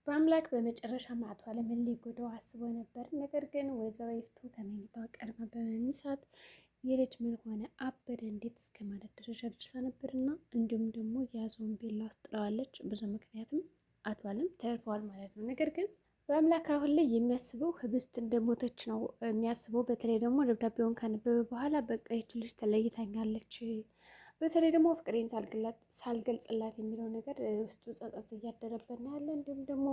በአምላክ በመጨረሻ አቶ አለምን ሊጎዳው አስቦ ነበር። ነገር ግን ወይዘሮ ይፍቱ ከመኝታዋ ቀድማ በመነሳት የልጅ ምን ሆነ አበደ እንዴት እስከ ማለት ደረጃ ደርሳ ነበርና እንዲሁም ደግሞ የያዘውን ቤላ አስጥለዋለች። ብዙ ምክንያትም አቶ አለም ተርፈዋል ማለት ነው። ነገር ግን በአምላክ አሁን ላይ የሚያስበው ህብስት እንደሞተች ነው የሚያስበው። በተለይ ደግሞ ደብዳቤውን ካነበበ በኋላ በቃ ይች ልጅ ተለይታኛለች፣ በተለይ ደግሞ ፍቅሬን ሳልገልጽላት የሚለው ነገር ውስጡ ጸጸት እያደረበት ነው ያለ። እንዲሁም ደግሞ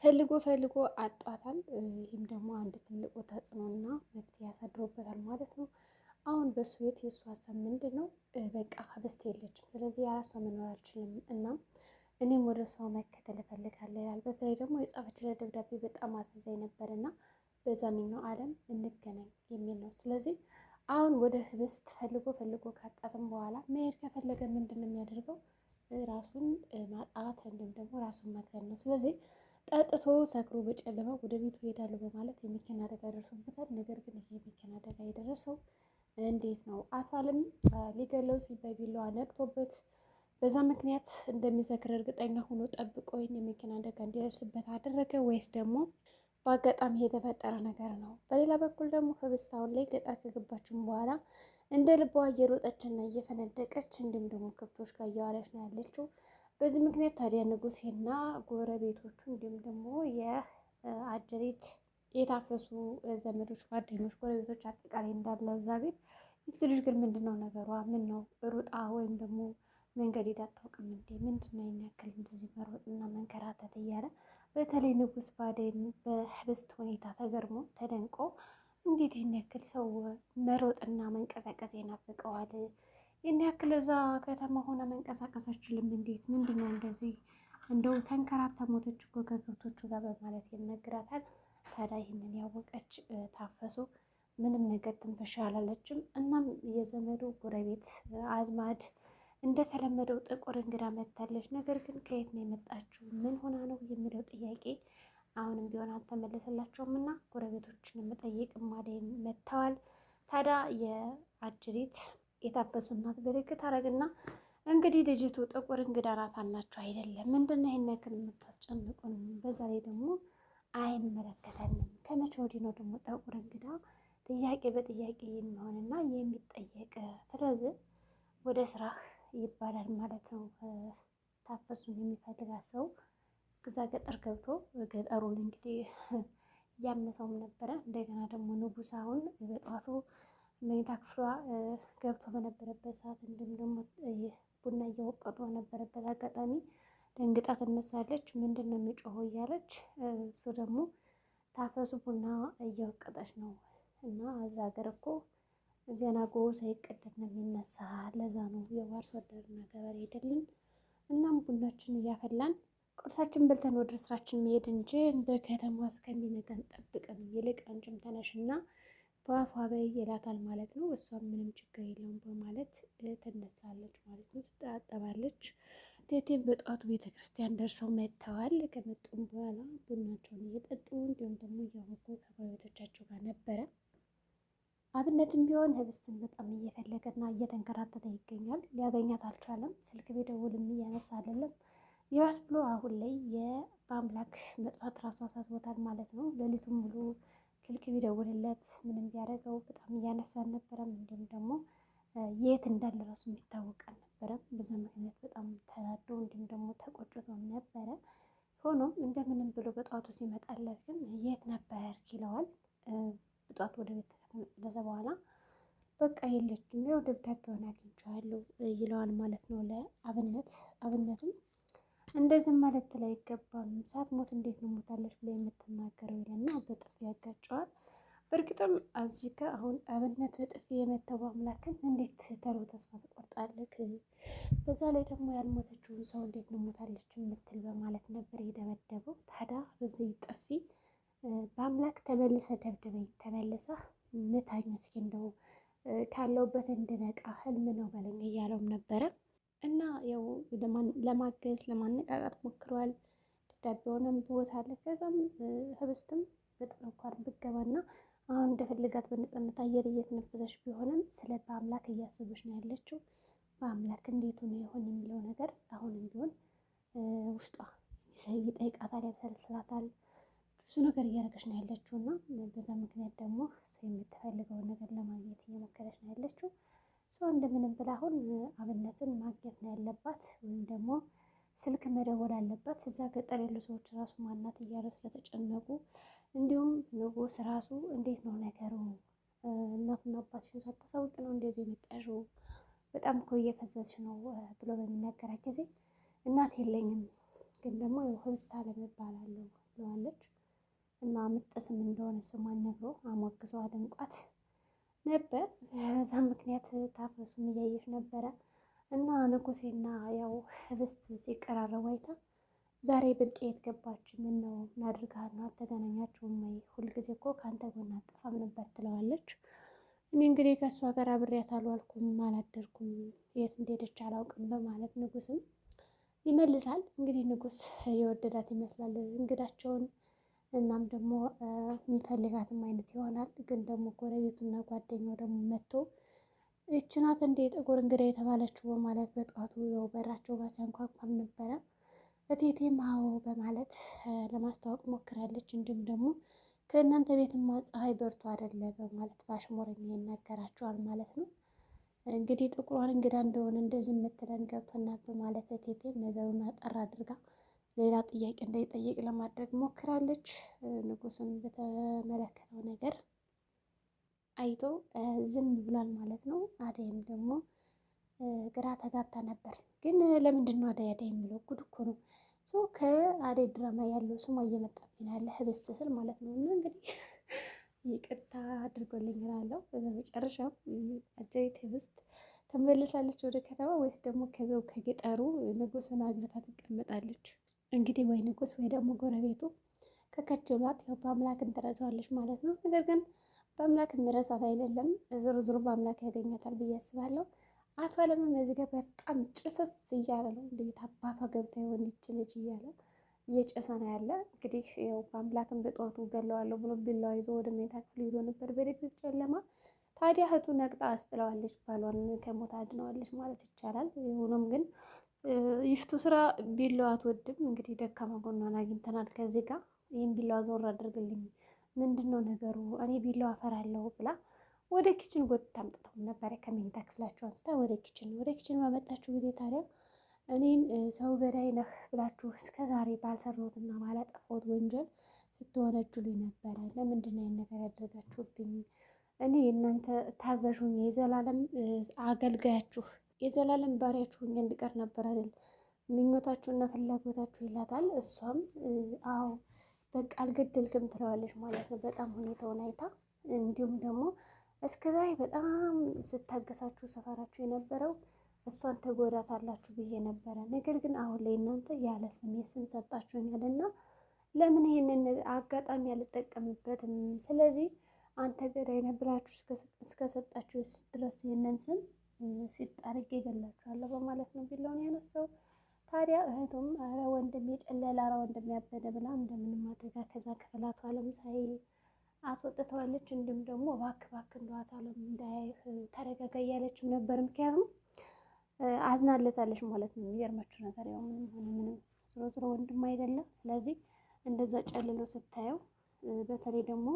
ፈልጎ አጧታል። ይህም ደግሞ አንድ ትልቁ ተጽዕኖና መፍትሄ ያሳድሮበታል ማለት ነው። አሁን በሱ ቤት የእሱ ሀሳብ ምንድን ነው? በቃ ህብስት የለችም፣ ስለዚህ የራሷ መኖር አልችልም እና እኔም ወደ ሰው መከተል እፈልጋለሁ ይላል። በተለይ ደግሞ የጻፈችለት ደብዳቤ በጣም አሳዛኝ ነበር እና በዛኛው ዓለም እንገናኝ የሚል ነው። ስለዚህ አሁን ወደ ህብስት ፈልጎ ካጣትም በኋላ መሄድ ከፈለገ ምንድን ነው የሚያደርገው? ራሱን ማጣት እንዲሁም ደግሞ ራሱን መግደል ነው። ስለዚህ ጠጥቶ ሰክሮ በጨለማ ወደ ቤቱ ይሄዳሉ በማለት የመኪና አደጋ ደርሶበታል። ነገር ግን ይሄ የመኪና አደጋ የደረሰው እንዴት ነው? አቶ አለም ሊገለው ሲል በቢላዋ ነቅቶበት በዛ ምክንያት እንደሚሰክር እርግጠኛ ሆኖ ጠብቆ የመኪና አደጋ እንዲደርስበት አደረገ ወይስ ደግሞ በአጋጣሚ የተፈጠረ ነገር ነው? በሌላ በኩል ደግሞ ህብስት አሁን ላይ ገጠር ከገባችን በኋላ እንደ ልቧ እየሮጠችና እየፈነደቀች እንዲሁም ደግሞ ከብቶች ጋር እያዋለች ነው ያለችው። በዚህ ምክንያት ታዲያ ንጉሴና ጎረቤቶቹ እንዲሁም ደግሞ የአጀሬት የታፈሱ ዘመዶች፣ ጓደኞች፣ ጎረቤቶች አጠቃላይ እንዳለ እዛ ቤት ይቺ ልጅ ግን ምንድን ነው ነገሯ? ምን ነው ሩጣ ወይም ደግሞ መንገድ ሄዳ አታውቅም እንዴ? ምንድን ነው የሚያክል እንደዚህ መሮጥና መንከራተት እያለ በተለይ ንጉስ ባዴን በህብስት ሁኔታ ተገርሞ ተደንቆ እንዴት ይህን ያክል ሰው መሮጥና መንቀሳቀስ ይናፍቀዋል? ይህን ያክል እዛ ከተማ ሆነ መንቀሳቀስ አችልም እንዴት? ምንድን ነው እንደዚህ እንደው ተንከራታ ሞተች እኮ ከከብቶቹ ጋር በማለት ይነግራታል። ታዲያ ይህንን ያወቀች ታፈሱ ምንም ነገር ትንፍሻ አላለችም። እናም የዘመዱ ጎረቤት አዝማድ እንደተለመደው ጥቁር እንግዳ መጥታለች። ነገር ግን ከየት ነው የመጣችው? ምን ሆና ነው የሚለው ጥያቄ አሁንም ቢሆን አልተመለሰላቸውም እና ጎረቤቶችን መጠየቅ ማደን መጥተዋል። ታዲያ የአጅሪት የታፈሱ እናት ብልክት አረግና እንግዲህ ልጅቱ ጥቁር እንግዳ ናት አላቸው አይደለም? ምንድነው ይህን ያክል የምታስጨንቁን? በዛ ላይ ደግሞ አይመለከተንም። ከመቼ ወዲህ ነው ደግሞ ጥቁር እንግዳ ጥያቄ በጥያቄ የሚሆንና የሚጠየቅ? ስለዚህ ወደ ስራህ ይባላል ማለት ነው። ታፈሱን የሚፈልጋት ሰው እዛ ገጠር ገብቶ ገጠሩን እንግዲህ እያመሰውም ነበረ። እንደገና ደግሞ ንጉስ አሁን በጠዋቱ መኝታ ክፍሏ ገብቶ በነበረበት ሰዓት እንዲሁም ደግሞ ቡና እየወቀጡ በነበረበት አጋጣሚ ደንግጣ ትነሳለች። ምንድን ነው የሚጮኸው እያለች እሱ ደግሞ ታፈሱ ቡና እየወቀጠች ነው እና እዛ ሀገር እኮ ገና ጎህ ሳይቀደድ ነው የሚነሳ። ለዛ ነው የአርሶ አደርና ገበሬ አይደልን? እናም ቡናችን እያፈላን ቁርሳችን በልተን ወደ ስራችን መሄድ እንጂ እንደ ከተማ እስከሚነጋን ጠብቀን ይልቅ አንቺም ተነሽና ፏፏ በይ ይላታል ማለት ነው። እሷም ምንም ችግር የለውም በማለት ትነሳለች ማለት ነው። ትታጠባለች። ቴቴም በጠዋቱ ቤተክርስቲያን ደርሰው መጥተዋል። ከመጡም በኋላ ቡናቸውን እየጠጡ እንዲሁም ደግሞ እያወቁ ከጎረቤቶቻቸው ጋር ነበረ። አብነትም ቢሆን ህብስትን በጣም እየፈለገና እየተንከራተተ ይገኛል። ሊያገኛት አልቻለም። ስልክ ቢደውልም እያነሳ አይደለም። ይባስ ብሎ አሁን ላይ በአምላክ መጥፋት ራሱ አሳስቦታል ማለት ነው። ሌሊቱን ሙሉ ስልክ ቢደውልለት ምንም ቢያደርገው በጣም እያነሳ አልነበረም። እንዲሁም ደግሞ የት እንዳለ ራሱ የሚታወቅ አልነበረም። በዛ ምክንያት በጣም ተናዶ እንዲሁም ደግሞ ተቆጭቶ ነበረ። ሆኖም እንደምንም ብሎ በጠዋቱ ሲመጣለት ግን የት ነበር ይለዋል። በጠዋት ወደ ቤት ከተመለሰ በኋላ በቃ የለችም፣ ያው ደብዳቤውን አግኝቼዋለሁ ይለዋል ማለት ነው ለአብነት። አብነትም እንደዚህ ማለት ላይ አይገባም፣ ሳትሞት እንዴት ነው ሞታለች ብላ የምትናገረው ይለና በጥፊ ያጋጨዋል። በእርግጥም እዚህ ጋር አሁን አብነት በጥፊ የመተው አምላክን እንዴት ተሎ ተስፋ ትቆርጣለህ? በዛ ላይ ደግሞ ያልሞተችውን ሰው እንዴት ነው ሞታለች የምትል በማለት ነበር የደበደበው። ታዲያ በዚህ ጥፊ በአምላክ ተመልሰ ደብድበኝ፣ ተመልሰ ምታኝ፣ እስኪ እንደው ካለውበት እንድነቃ ህልም ነው በለኝ እያለውም ነበረ እና ያው ለማገዝ ለማነቃቃት ሞክረዋል። ደብዳቤውንም ብቦታል። ከዛም ህብስትም በጣም እንኳን ብገባና አሁን እንደፈልጋት በነፃነት አየር እየተነፈሰች ቢሆንም ስለ በአምላክ እያሰበች ነው ያለችው። በአምላክ እንዴት ሆነ ይሆን የሚለው ነገር አሁንም ቢሆን ውስጧ ይጠይቃታል፣ ያብሰለስላታል። ብዙ ነገር እያደረገች ነው ያለችው እና በዛ ምክንያት ደግሞ እሱ የምትፈልገውን ነገር ለማግኘት እየሞከረች ነው ያለችው። ሰው እንደምንም ብላ አሁን አብነትን ማግኘት ነው ያለባት፣ ወይም ደግሞ ስልክ መደወል አለባት። እዛ ገጠር ያሉ ሰዎች ራሱ ማናት እያሉ ስለተጨነቁ፣ እንዲሁም ንጉስ ራሱ እንዴት ነው ነገሩ፣ እናትና አባትሽን ሳታሳውቂ ነው እንደዚህ የመጣሽው፣ በጣም እኮ እየፈዘዝሽ ነው ብሎ በሚናገራት ጊዜ እናት የለኝም ግን ደግሞ ህብስት አለመባላለሁ ብለዋለች። እና ምጥስም እንደሆነ ስሟን ነግሮ አሞግዘው አድንቋት ነበር። በዛ ምክንያት ታፈሱም እያየች ነበረ። እና ንጉሴና ያው ህብስት ሲቀራረቡ አይታ ዛሬ ብልጤ የት ገባች? ምን ነው እናድርጋ ነው አልተገናኛችሁም ወይ? ሁልጊዜ እኮ ከአንተ ጎን አጠፋም ነበር ትለዋለች። እኔ እንግዲህ ከእሷ ጋር አብሬያት አልዋልኩም አላደርኩም፣ የት እንደሄደች አላውቅም በማለት ንጉስም ይመልሳል። እንግዲህ ንጉስ የወደዳት ይመስላል እንግዳቸውን። እናም ደግሞ የሚፈልጋትም አይነት ይሆናል። ግን ደግሞ ጎረቤቱና ጓደኛው ደግሞ መጥቶ ይህች ናት እንደ ጥቁር እንግዳ የተባለችው በማለት በጠዋቱ ያው በራቸው ጋር ሲያንኳኳም ነበረ። እቴቴም አዎ በማለት ለማስታወቅ ሞክራለች። እንዲሁም ደግሞ ከእናንተ ቤትማ ፀሐይ በርቶ አይደለ በማለት በአሽሙረኛ ይናገራቸዋል ማለት ነው። እንግዲህ ጥቁሯን እንግዳ እንደሆነ እንደዚህ የምትለን ገብቶና በማለት እቴቴም ነገሩን አጠር አድርጋ ሌላ ጥያቄ እንዳይጠይቅ ለማድረግ ሞክራለች። ንጉስም በተመለከተው ነገር አይቶ ዝም ብሏል ማለት ነው። አደይም ደግሞ ግራ ተጋብታ ነበር። ግን ለምንድን ነው አደይ አደይ የሚለው? ጉድ እኮ ነው። ከአደይ ድራማ ያለው ስሟ እየመጣብኝ ያለ ህብስት ስል ማለት ነው። እና እንግዲህ ይቅርታ አድርጎልኝ እላለሁ። በመጨረሻም አጀሪት ህብስት ተመልሳለች ወደ ከተማ ወይስ ደግሞ ከዛው ከገጠሩ ንጉስን አግብታ ትቀመጣለች? እንግዲህ ወይ ንጉስ ወይ ደግሞ ጎረቤቱ ከከጀሏት ያው በአምላክን ትረሳዋለች ማለት ነው። ነገር ግን በአምላክ የሚረሳት አይደለም፣ ዝሩ ዝሩ በአምላክ ያገኛታል ብዬ አስባለሁ። አቶ አለምም እዚህ ጋር በጣም ጭስስ እያለ ነው። እንዴት አባቷ ገብታ ይሆን ይች ልጅ እያለ እየጨሰ ነው ያለ። እንግዲህ ያው በአምላክን በጠዋቱ ገለዋለሁ ብሎ ቢላዋ ይዞ ወደ መኝታ ክፍል ሄዶ ነበር በሌሊት ጨለማ። ታዲያ እህቱ ነቅጣ አስጥለዋለች፣ ባሏን ከሞት አድነዋለች ማለት ይቻላል። ሆኖም ግን ይፍቱ ስራ ቢላዋ አትወድም። እንግዲህ ደካማ ጎኗን አግኝተናል ከዚህ ጋር። ይህን ቢላዋ ዞር አድርግልኝ፣ ምንድን ነው ነገሩ? እኔ ቢላዋ አፈራለሁ ብላ ወደ ኪችን ጎትታ አምጥተው ነበረ። ከመኝታ ክፍላቸው አንስታ ወደ ኪችን ባመጣችሁ ጊዜ ታዲያ እኔን ሰው ገዳይ ነህ ብላችሁ እስከ ዛሬ ባልሰራሁትና ባላጠፋሁት ወንጀል ስትወነጅሉኝ ነበረ። ለምንድን ነው ይህን ነገር ያደርጋችሁብኝ? እኔ የእናንተ ታዛዥ ሆኜ የዘላለም አገልጋያችሁ የዘላለም ባሪያችሁ ሆኜ እንድቀር ነበር አይደል ምኞታችሁና ፍላጎታችሁ ይላታል። እሷም አዎ በቃ አልገደልክም ትለዋለች ማለት ነው። በጣም ሁኔታውን አይታ እንዲሁም ደግሞ እስከዛሬ በጣም ስታገሳችሁ ሰፈራችሁ የነበረው እሷን ተጎዳታላችሁ ብዬ ነበረ። ነገር ግን አሁን ላይ እናንተ ያለ ስሜ ስም ሰጣችሁኛል እና ለምን ይሄንን አጋጣሚ አልጠቀምበትም? ስለዚህ አንተ ገዳይ ነህ ብላችሁ እስከሰጣችሁ ድረስ ይህንን ስም ሲጣርግ ይገላችኋለሁ በማለት ነው ቢላውን ያነሳው። ታዲያ እህቱም ኧረ ወንድም የጨለለ ኧረ ወንድም ያበደ ብላ እንደምንም አድርጋ ከዛ ክፍል አቶ አለም ሳይ አስወጥተዋለች። እንዲሁም ደግሞ እባክህ እባክህ እንደው አቶ አለም እንዳያይህ ተረጋጋ እያለችው ነበር። ምክንያቱም አዝናለታለች ማለት ነው። የሚገርማችሁ ነገር ያው ምንም ሆነ ምንም ዝሮ ዝሮ ወንድም አይደለም። ስለዚህ እንደዛ ጨልሎ ስታየው በተለይ ደግሞ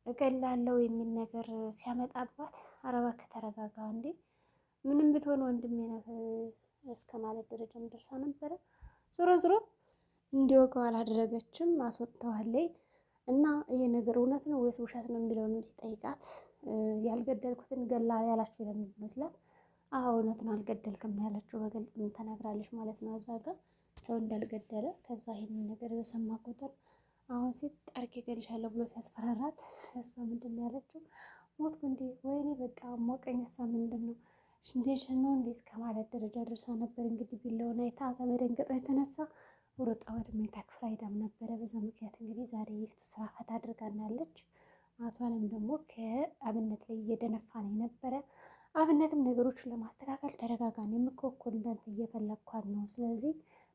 እገላለሁ የሚል ነገር ሲያመጣባት ኧረ እባክህ ተረጋጋ እንዴ ምንም ብትሆን ወንድሜ ነህ እስከ ማለት ደረጃም ደርሳ ነበረ። ዞሮ ዞሮ እንዲወገው አላደረገችም፣ አስወጥተዋለይ። እና ይሄ ነገር እውነት ነው ወይስ ውሸት ነው የሚለውንም ሲጠይቃት ያልገደልኩትን ገላ ያላችሁ ለምንድን ነው ስላት፣ አዎ እውነት ነው አልገደልክም ያለችው በግልጽ ምን ተናግራለች ማለት ነው። እዛ ጋር ሰው እንዳልገደለ ከዛ ይሄንን ነገር በሰማ ቁጥር አሁን ሴት ጠርቅ ይገልሻለሁ ብሎ ሲያስፈራራት እሷ ምንድን ነው ያለችው? ሞትኩ እንዴ ወይኔ በቃ ሞቀኝ። እሷ ምንድን ነው ሽንቴሽን ነው እንዴ እስከ ማለት ደረጃ ደርሳ ነበር። እንግዲህ ቢለውን አይታ ከመደንገጧ የተነሳ ሩጣ ወደ መኝታ ክፍል ሄዳም ነበረ። በዛ ምክንያት እንግዲህ ዛሬ ይፍቱ ስራ ፈታ አድርጋናለች። አቶ አለም ደግሞ ከአብነት ላይ እየደነፋ ነው የነበረ። አብነትም ነገሮችን ለማስተካከል ተረጋጋን፣ የምኮኮል እንዳንተ እየፈለግኳት ነው። ስለዚህ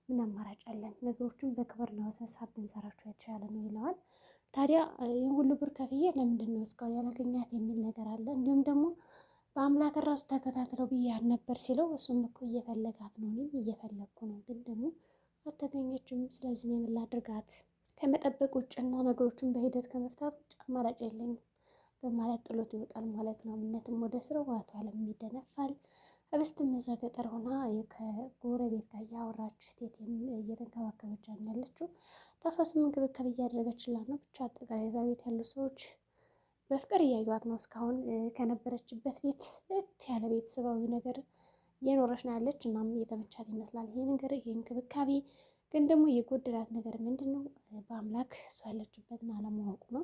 ምን አማራጭ አለን? ነገሮችን በክብር ነው በስነስርዓት ብንሰራቸው የተሻለ ነው ይለዋል። ታዲያ ይህን ሁሉ ብር ከፍዬ ለምንድን ነው እስካሁን ያላገኛት የሚል ነገር አለ። እንዲሁም ደግሞ በአምላክ ራሱ ተከታትለው ብዬ ነበር ሲለው እሱም እኮ እየፈለጋት ነው፣ እኔም እየፈለግኩ ነው፣ ግን ደግሞ አልተገኘችም። ስለዚህ እኔ ምን ላድርጋት? ከመጠበቅ ውጭና ነገሮችን በሂደት ከመፍታት ውጭ አማራጭ የለኝም በማለት ጥሎት ይወጣል ማለት ነው። አምነትም ወደ ስራው፣ አቶ አለም ይደነፋል። እበስትም እዛ ገጠር ሆና ከጎረቤት ጋር እያወራች ቴቴም እየተንከባከበች ያለችው ታፈሱም እንክብካቤ እያደረገችላት ነው። ብቻ አጠቃላይ እዛ ቤት ያሉ ሰዎች በፍቅር እያዩዋት ነው። እስካሁን ከነበረችበት ቤት ለየት ያለ ቤተሰባዊ ነገር እየኖረች ነው ያለች። እናም እየተመቻት ይመስላል ይሄ ነገር፣ ይሄ እንክብካቤ። ግን ደግሞ የጎደላት ነገር ምንድን ነው? በአምላክ እሷ ያለችበትን አለማወቁ ነው።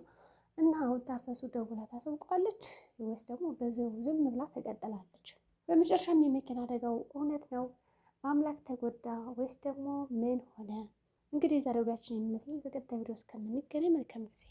እና አሁን ታፈሱ ደውላ ታሳውቀዋለች ወይስ ደግሞ በዚያው ዝም ብላ ተቀጥላለች? በመጨረሻም የመኪና አደጋው እውነት ነው? በአምላክ ተጎዳ ወይስ ደግሞ ምን ሆነ? እንግዲህ የዛሬው ቪዲዮአችን ይመስላል። በቀጣይ ቪዲዮ እስከምንገናኝ መልካም ጊዜ